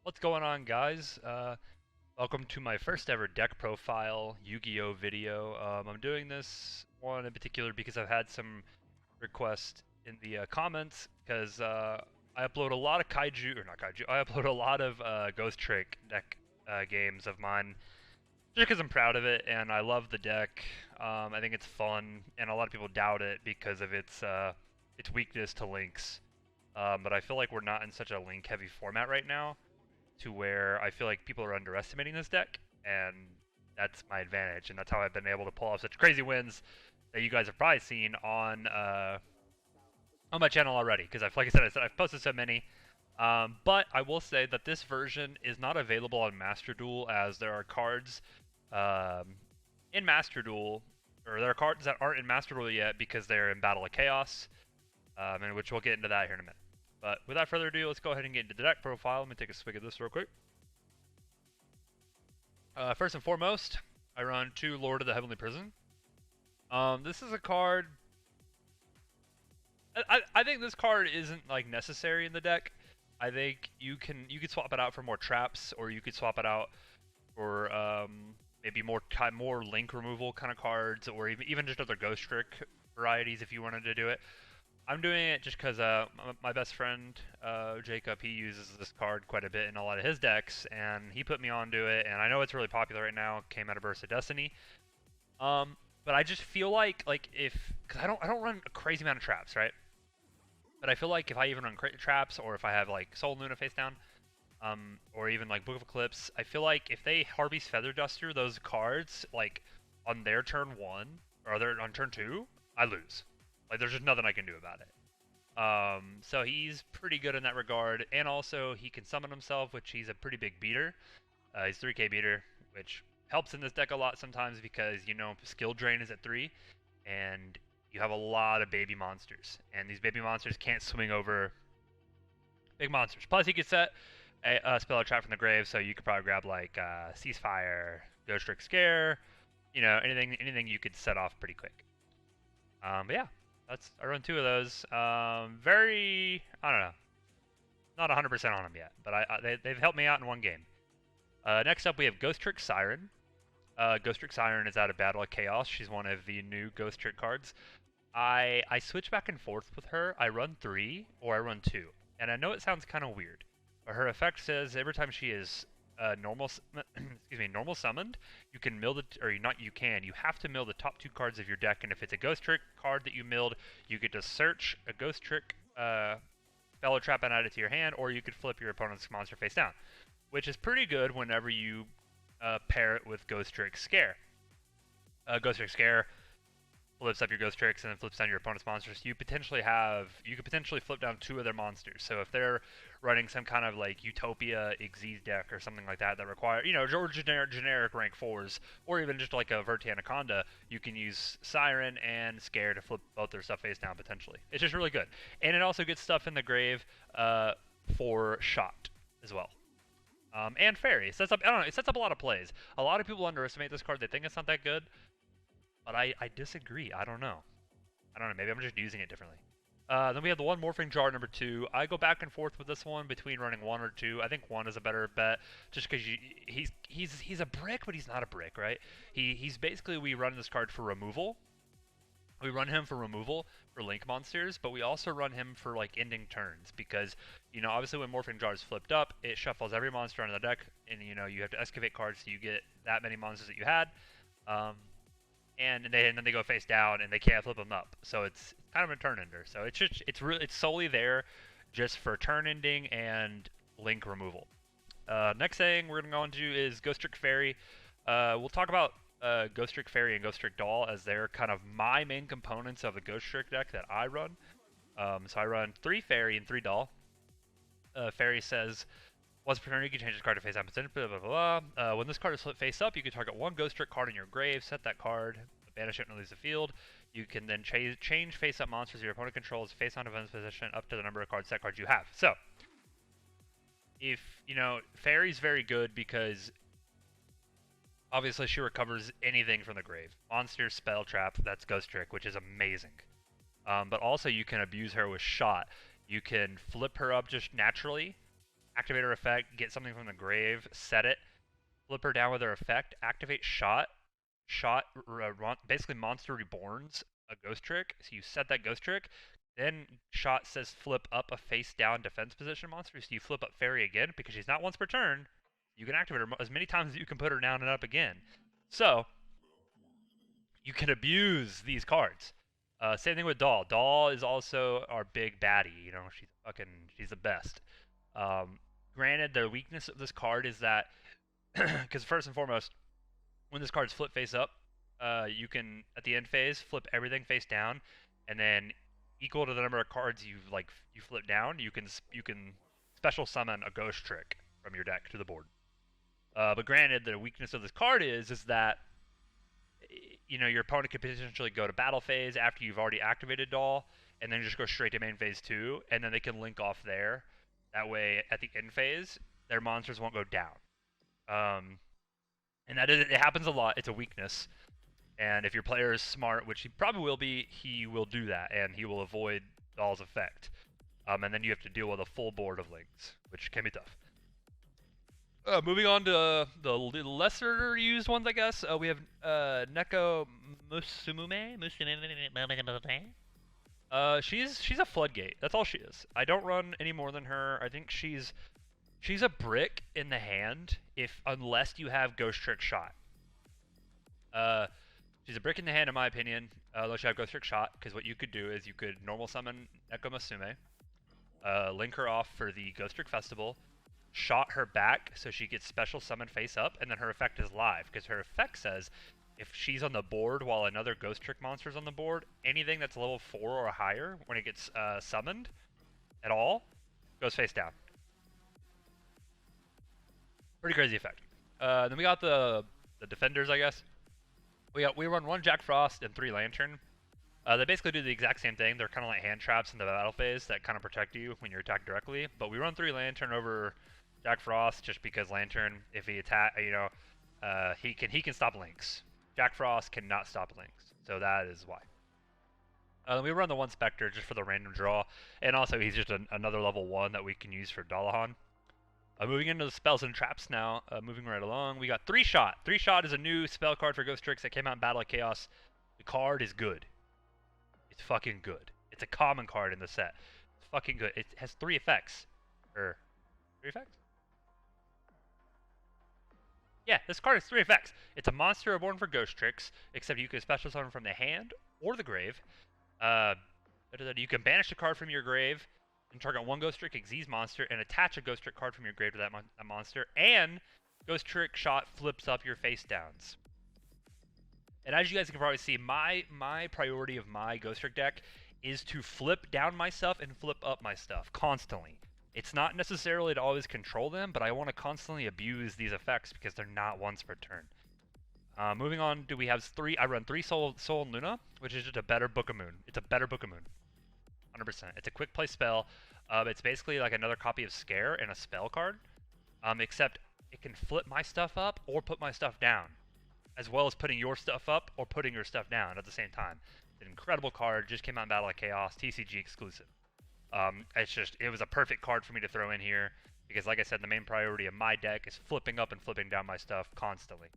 What's going on, guys? Welcome to my first ever deck profile Yu-Gi-Oh video. I'm doing this one in particular because I've had some requests in the comments because I upload a lot of kaiju, or not kaiju, I upload a lot of Ghost Trick deck games of mine just because I'm proud of it and I love the deck. I think it's fun, and a lot of people doubt it because of its weakness to links. But I feel like we're not in such a link-heavy format right now, to where I feel like people are underestimating this deck, and that's my advantage, and that's how I've been able to pull off such crazy wins that you guys have probably seen on my channel already. Because like I said, I've posted so many. But I will say that this version is not available on Master Duel, as there are cards in Master Duel, or there are cards that aren't in Master Duel yet because they're in Battle of Chaos, and which we'll get into that here in a minute. But without further ado, let's go ahead and get into the deck profile. Let me take a swig of this real quick. First and foremost, I run 2 Lord of the Heavenly Prison. This is a card. I think this card isn't like necessary in the deck. I think you could swap it out for more traps, or you could swap it out for maybe more link removal kind of cards, or even just other Ghost Trick varieties if you wanted to do it. I'm doing it just because my best friend, Jacob, he uses this card quite a bit in a lot of his decks, and he put me onto it, and I know it's really popular right now. It came out of Burst of Destiny. But I just feel like because I don't run a crazy amount of traps, right? But I feel like if I even run traps, or if I have like Soul Luna face down, or even like Book of Eclipse, I feel like if they Harvey's Feather Duster those cards like on their turn 1 or on turn 2, I lose. Like, there's just nothing I can do about it. So he's pretty good in that regard, and also he can summon himself, which he's a pretty big beater. He's 3k beater, which helps in this deck a lot sometimes because, you know, skill drain is at 3, and you have a lot of baby monsters, and these baby monsters can't swing over big monsters. Plus, he could set a spell or trap from the grave, so you could probably grab like Ceasefire, GHOSTRICK Scare, you know, anything you could set off pretty quick. But yeah. I run 2 of those. I don't know, not 100% on them yet, but they've helped me out in one game. Next up, we have Ghost Trick Siren. Ghost Trick Siren is out of Battle of Chaos. She's one of the new Ghost Trick cards. I switch back and forth with her. I run 3 or I run 2, and I know it sounds kind of weird, but her effect says every time she is normal summoned, you can mill you have to mill the top 2 cards of your deck, and if it's a Ghost Trick card that you milled, you get to search a Ghost Trick spell or trap and add it to your hand, or you could flip your opponent's monster face down, which is pretty good whenever you pair it with Ghost Trick Scare. Ghost Trick Scare flips up your Ghost Tricks and then flips down your opponent's monsters. You could potentially flip down 2 of their monsters. So if they're running some kind of like Utopia Xyz deck or something like that require, you know, generic rank 4s, or even just like a Vert Anaconda, you can use Siren and Scare to flip both their stuff face down potentially. It's just really good. And it also gets stuff in the grave for shot as well. And Fairy. It sets up a lot of plays. A lot of people underestimate this card. They think it's not that good, but I disagree. I don't know. Maybe I'm just using it differently. Then we have the One Morphing Jar number 2. I go back and forth with this one between running 1 or 2. I think 1 is a better bet, just because he's a brick, but he's not a brick, right? He's basically, we run this card for removal. We run him for removal for link monsters, but we also run him for like ending turns, because, you know, obviously when Morphing Jar is flipped up, it shuffles every monster on the deck, and, you know, you have to excavate cards so you get that many monsters that you had. And then they go face down and they can't flip them up, so it's kind of a turn ender. So it's solely there just for turn ending and link removal. Next thing we're gonna go into is Ghost Trick Fairy. We'll talk about Ghost Trick Fairy and Ghost Trick Doll, as they're kind of my main components of the Ghost Trick deck that I run. So I run 3 Fairy and 3 Doll. Fairy says, once per turn, you can change this card to face down, blah, blah, blah, blah. When this card is flipped face up, you can target 1 Ghost Trick card in your grave, set that card, banish it, and release the field. You can then change face up monsters your opponent controls face on defense position up to the number of set cards you have. So, if, you know, Fairy's very good because obviously she recovers anything from the grave. Monster, spell, trap, that's Ghost Trick, which is amazing. But also you can abuse her with shot. You can flip her up just naturally activate her effect, get something from the grave, set it, flip her down with her effect, activate shot, basically monster reborns a ghost trick. So you set that ghost trick, then shot says flip up a face down defense position monster. So you flip up fairy again because she's not once per turn. You can activate her as many times as you can put her down and up again. So you can abuse these cards. Same thing with Doll. Doll is also our big baddie. You know, she's the best. Granted, the weakness of this card is that, because first and foremost, when this card's flip face up, you can at the end phase flip everything face down, and then equal to the number of cards you flip down, you can special summon a ghost trick from your deck to the board. But granted, the weakness of this card is that your opponent could potentially go to battle phase after you've already activated Doll, and then just go straight to main phase 2, and then they can link off there. That way, at the end phase, their monsters won't go down. And it happens a lot. It's a weakness. And if your player is smart, which he probably will be, he will do that, and he will avoid Doll's effect. And then you have to deal with a full board of links, which can be tough. Moving on to the lesser used ones, I guess. We have Neko Musumume. She's a floodgate. That's all she is. I don't run any more than her. I think she's a brick in the hand unless you have Ghost Trick Shot. She's a brick in the hand in my opinion, unless you have Ghost Trick Shot, because what you could do is you could normal summon Neko Musume, link her off for the Ghost Trick Festival, shot her back so she gets special summon face up, and then her effect is live, because her effect says if she's on the board while another Ghost Trick monster is on the board, anything that's level 4 or higher, when it gets summoned at all, goes face down. Pretty crazy effect. Then we got the defenders, I guess. We run 1 Jack Frost and 3 Lantern. They basically do the exact same thing. They're kind of like hand traps in the battle phase that kind of protect you when you're attacked directly. But we run 3 Lantern over Jack Frost just because Lantern, if he he can stop links. Jack Frost cannot stop links, so that is why. We run the 1 Spectre just for the random draw, and also he's just another level 1 that we can use for Dalahan. Moving into the spells and traps now, moving right along, we got 3 Shot. 3 Shot is a new spell card for Ghost Tricks that came out in Battle of Chaos. The card is good. It's fucking good. It's a common card in the set. It's fucking good. It has 3 effects. 3 effects? Yeah, this card has 3 effects. It's a monster reborn for Ghost Tricks, except you can special summon from the hand or the grave. You can banish a card from your grave and target 1 Ghost Trick Xyz monster and attach a Ghost Trick card from your grave to that monster, and Ghost Trick Shot flips up your face downs. And as you guys can probably see, my priority of my Ghost Trick deck is to flip down my stuff and flip up my stuff constantly. It's not necessarily to always control them, but I want to constantly abuse these effects because they're not once per turn. Moving on, we have 3. I run 3 Soul and Luna, which is just a better Book of Moon. It's a better Book of Moon. 100%. It's a quick play spell. It's basically like another copy of Scare and a spell card, except it can flip my stuff up or put my stuff down, as well as putting your stuff up or putting your stuff down at the same time. It's an incredible card. Just came out in Battle of Chaos, TCG exclusive. It was a perfect card for me to throw in here because, like I said, the main priority of my deck is flipping up and flipping down my stuff constantly.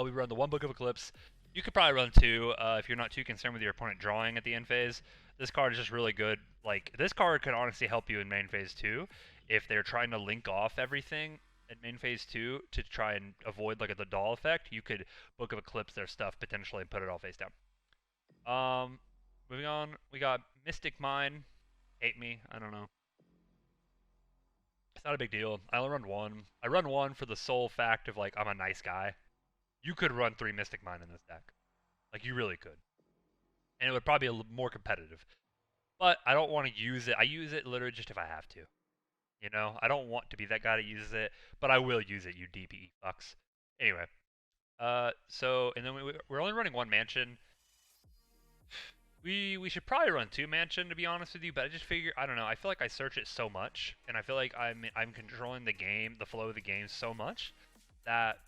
We run the 1 Book of Eclipse. You could probably run 2 if you're not too concerned with your opponent drawing at the end phase. This card is just really good. Like, this card could honestly help you in main phase 2 if they're trying to link off everything at main phase 2 to try and avoid like the Doll effect. You could Book of Eclipse their stuff potentially and put it all face down. Moving on, we got Mystic Mine. Hate me, I don't know. It's not a big deal. I only run 1. I run 1 for the sole fact of like I'm a nice guy. You could run 3 Mystic Mine in this deck. Like, you really could. And it would probably be a little more competitive. But I don't want to use it. I use it literally just if I have to. You know? I don't want to be that guy that uses it, but I will use it, you DPE fucks. Anyway. And then we're only running 1 Mansion. We should probably run 2 Mansion, to be honest with you, but I just figure, I don't know, I feel like I search it so much, and I feel like I'm controlling the game, the flow of the game so much, that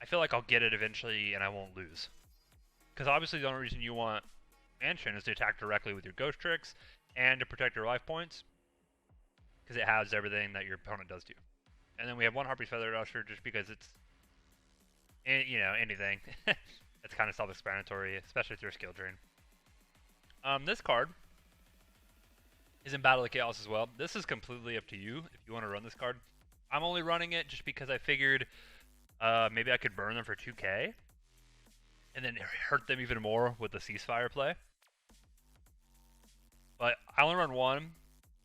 I feel like I'll get it eventually and I won't lose. Because obviously the only reason you want Mansion is to attack directly with your Ghost Tricks and to protect your life points. because it has everything that your opponent does to you. And then we have one Harpy's Feather Duster just because it's, you know, anything. It's kind of self-explanatory, especially through skill drain. This card is in Battle of Chaos as well. This is completely up to you if you want to run this card. I'm only running it just because I figured maybe I could burn them for 2k and then hurt them even more with the Ceasefire play. But I only run one,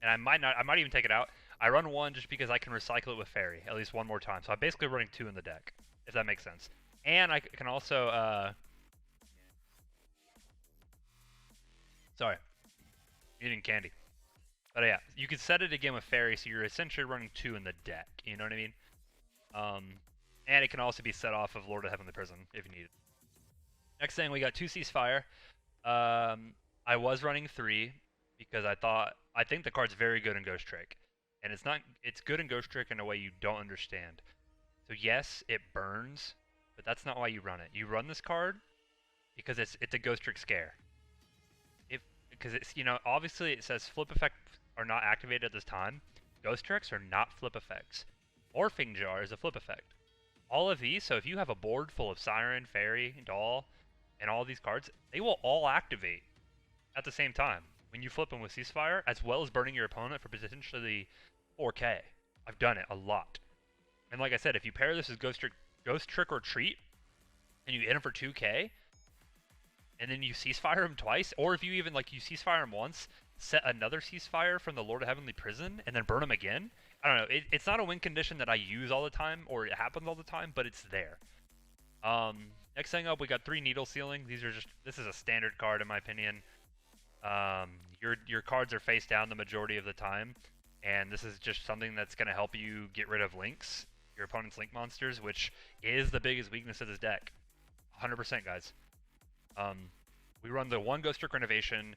and I might even take it out. I run one just because I can recycle it with Fairy at least one more time. So I'm basically running 2 in the deck, if that makes sense. And I can also sorry, eating candy. But yeah, you can set it again with Fairy, so you're essentially running 2 in the deck. You know what I mean? And it can also be set off of Lord of Heavenly Prison if you need it. Next thing, we got 2 Ceasefire. I was running 3 because I think the card's very good in Ghostrick, and it's good in Ghostrick in a way you don't understand. So yes, it burns, but that's not why you run it. You run this card because it's a Ghostrick scare. Because it's, you know, obviously it says flip effects are not activated at this time. Ghost tricks are not flip effects. Morphing Jar is a flip effect. All of these, so if you have a board full of Siren, Fairy, Doll, and all these cards, they will all activate at the same time when you flip them with Ceasefire, as well as burning your opponent for potentially 4k. I've done it a lot. And like I said, if you pair this as Ghost Trick or Treat, and you hit him for 2k, and then you Ceasefire him twice, or if you even, like, you Ceasefire him once, set another Ceasefire from the Lord of Heavenly Prison, and then burn him again. I don't know, it's not a win condition that I use all the time, or it happens all the time, but it's there. Next thing up, we got 3 Needle Sealing. This is a standard card in my opinion. Your cards are face down the majority of the time, and this is just something that's going to help you get rid of links, your opponent's link monsters, which is the biggest weakness of this deck. 100%, guys. We run the 1 Ghost Trick Renovation.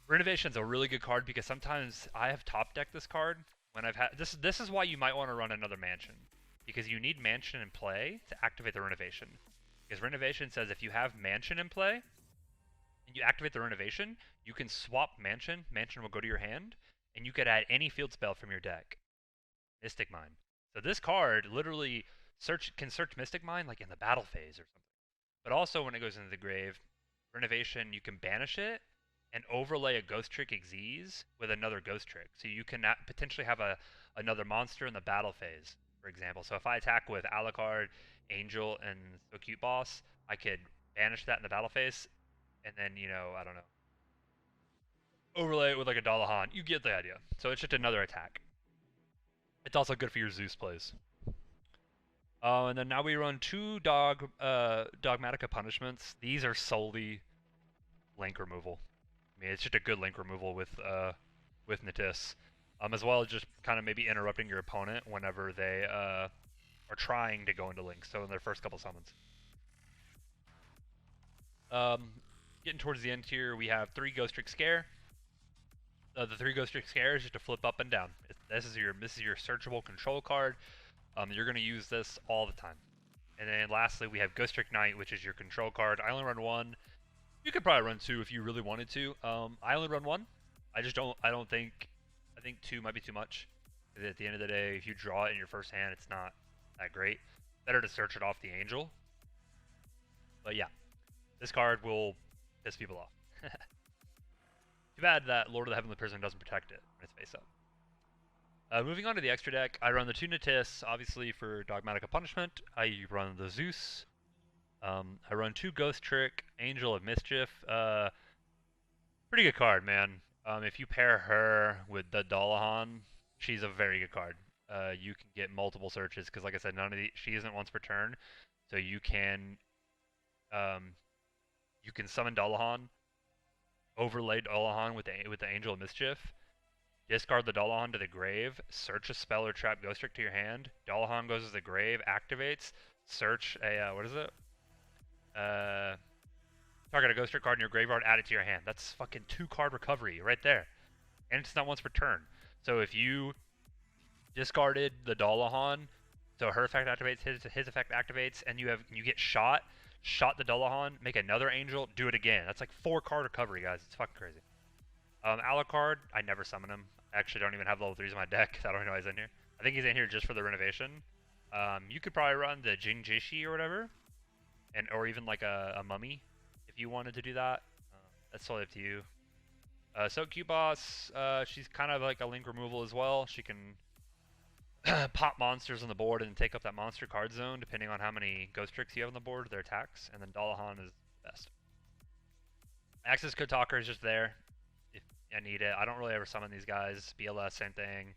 Renovation's a really good card because sometimes I have top decked this card when I've had this is why you might want to run another Mansion, because you need Mansion in play to activate the Renovation. Because Renovation says if you have Mansion in play and you activate the Renovation, you can swap Mansion. Mansion will go to your hand, and you could add any field spell from your deck. Mystic Mine. So this card literally can search Mystic Mine like in the battle phase or something. But also when it goes into the grave, Renovation, you can banish it and overlay a Ghost Trick Xyz with another Ghost Trick. So you can potentially have another monster in the battle phase, for example. So if I attack with Alucard, Angel, and the Cute Boss, I could banish that in the battle phase, and then, you know, I don't know, overlay it with like a Dalahan. You get the idea. So it's just another attack. It's also good for your Zeus plays. And then now we run 2 Dogmatica Punishments. These are solely link removal. I mean, it's just a good link removal with Natis, as well as just kind of maybe interrupting your opponent whenever they are trying to go into link. So in their first couple summons. Getting towards the end here, we have 3 Ghost Trick Scare. The 3 Ghost Trick Scare is just to flip up and down. This is your searchable control card. You're going to use this all the time. And then lastly, we have Ghost Trick Knight, which is your control card. I only run 1. You could probably run 2 if you really wanted to. I only run 1. I think 2 might be too much. At the end of the day, if you draw it in your first hand, it's not that great. Better to search it off the Angel. But yeah, this card will piss people off. Too bad that Lord of the Heavenly Prison doesn't protect it when it's face up. Moving on to the extra deck, I run the 2 Natis, obviously for Dogmatica Punishment. I run the Zeus. I run 2 Ghost Trick, Angel of Mischief. Pretty good card, man. If you pair her with the Dalahan, she's a very good card. You can get multiple searches because, like I said, she isn't once per turn, so you can summon Dalahan, overlay Dalahan with the Angel of Mischief. Discard the Dalahan to the grave, search a spell or trap Ghost Trick to your hand, Dalahan goes to the grave, activates, search a, what is it? Target a Ghost Trick card in your graveyard, add it to your hand. That's fucking 2 card recovery right there. And it's not once per turn. So if you discarded the Dalahan, so her effect activates, his effect activates, and you get shot the Dalahan, make another Angel, do it again. That's like 4 card recovery, guys. It's fucking crazy. Alucard, I never summon him. I actually don't even have level 3s in my deck. I don't know why he's in here. I think he's in here just for the renovation. You could probably run the Jingjishi or whatever, or even like a mummy if you wanted to do that. That's totally up to you. So Q-Boss, she's kind of like a link removal as well. She can pop monsters on the board and take up that monster card zone depending on how many ghost tricks you have on the board, their attacks, and then Dalahan is the best. Access Code Talker is just there if I need it. I don't really ever summon these guys. BLS, same thing.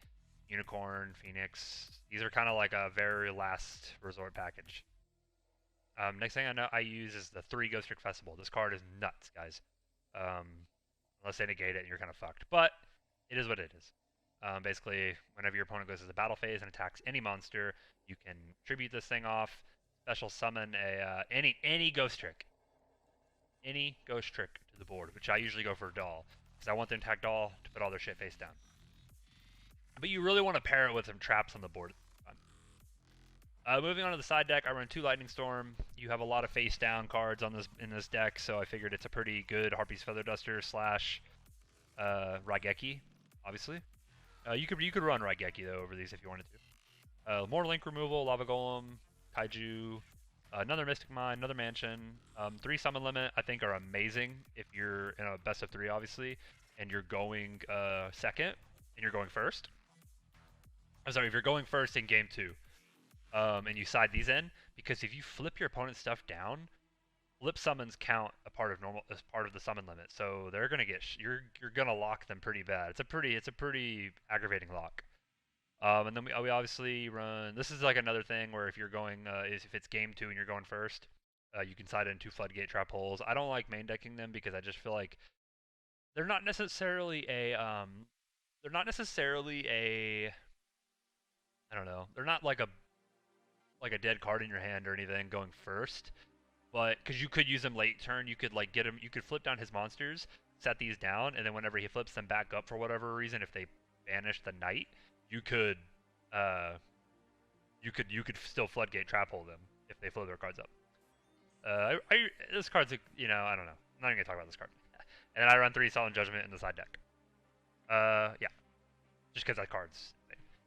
Unicorn, Phoenix. These are kind of like a very last resort package. Next thing I know I use is the 3 Ghost Trick Festival. This card is nuts, guys. Unless they negate it and you're kind of fucked. But it is what it is. Basically, whenever your opponent goes to the battle phase and attacks any monster, you can tribute this thing off, special summon a any ghost trick. Any ghost trick to the board, which I usually go for Doll, because I want the attack Doll to put all their shit face down. But you really want to pair it with some traps on the board. Moving on to the side deck, I run 2 Lightning Storm. You have a lot of face down cards on in this deck, so I figured it's a pretty good Harpy's Feather Duster / Raigeki, obviously. You could run Raigeki though over these if you wanted to. More link removal, Lava Golem, Kaiju, another Mystic Mine, another Mansion. 3 summon limit I think are amazing if you're in a best of 3 obviously, and you're going second and you're going first. I'm sorry, if you're going first in game 2. And you side these in, because if you flip your opponent's stuff down, flip summons count as part of the summon limit. So they're gonna get you're gonna lock them pretty bad. It's a pretty aggravating lock. And then we obviously run. This is like another thing where if you're going if it's game 2 and you're going first, you can side in 2 floodgate trap holes. I don't like main decking them because I just feel like they're not necessarily a I don't know. They're not like a dead card in your hand or anything going first, but because you could use them late turn, you could like get him, you could flip down his monsters, set these down, and then whenever he flips them back up for whatever reason, if they banish the knight, you could still floodgate trap hole them if they flow their cards up. This card's I don't know. I'm not even gonna talk about this card. And then I run 3 Solemn Judgment in the side deck. Yeah, just because that card's.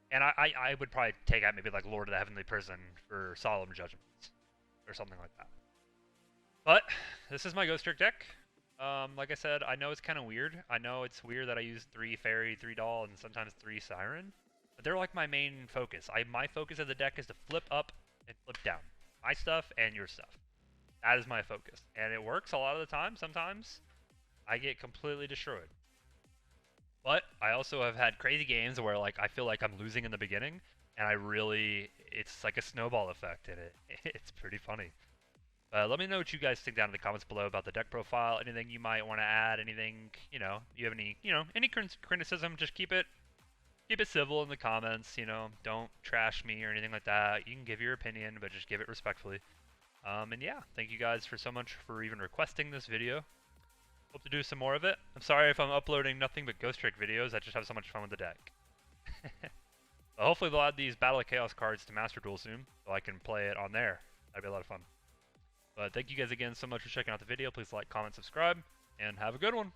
And I would probably take out maybe like Lord of the Heavenly Prison for Solemn Judgments or something like that. But this is my Ghost Trick deck. Like I said, I know it's kind of weird. I know it's weird that I use 3 Fairy, 3 Doll, and sometimes 3 Siren. But they're like my main focus. My focus of the deck is to flip up and flip down. My stuff and your stuff. That is my focus. And it works a lot of the time. Sometimes I get completely destroyed. But I also have had crazy games where like I feel like I'm losing in the beginning, and it's like a snowball effect, and it's pretty funny. Let me know what you guys think down in the comments below about the deck profile. Anything you might want to add? Anything you have any criticism? Just keep it civil in the comments. Don't trash me or anything like that. You can give your opinion, but just give it respectfully. And yeah, thank you guys so much for even requesting this video. Hope to do some more of it. I'm sorry if I'm uploading nothing but Ghost Trick videos. I just have so much fun with the deck. But hopefully they'll add these Battle of Chaos cards to Master Duel soon, so I can play it on there. That'd be a lot of fun. But thank you guys again so much for checking out the video. Please like, comment, subscribe, and have a good one.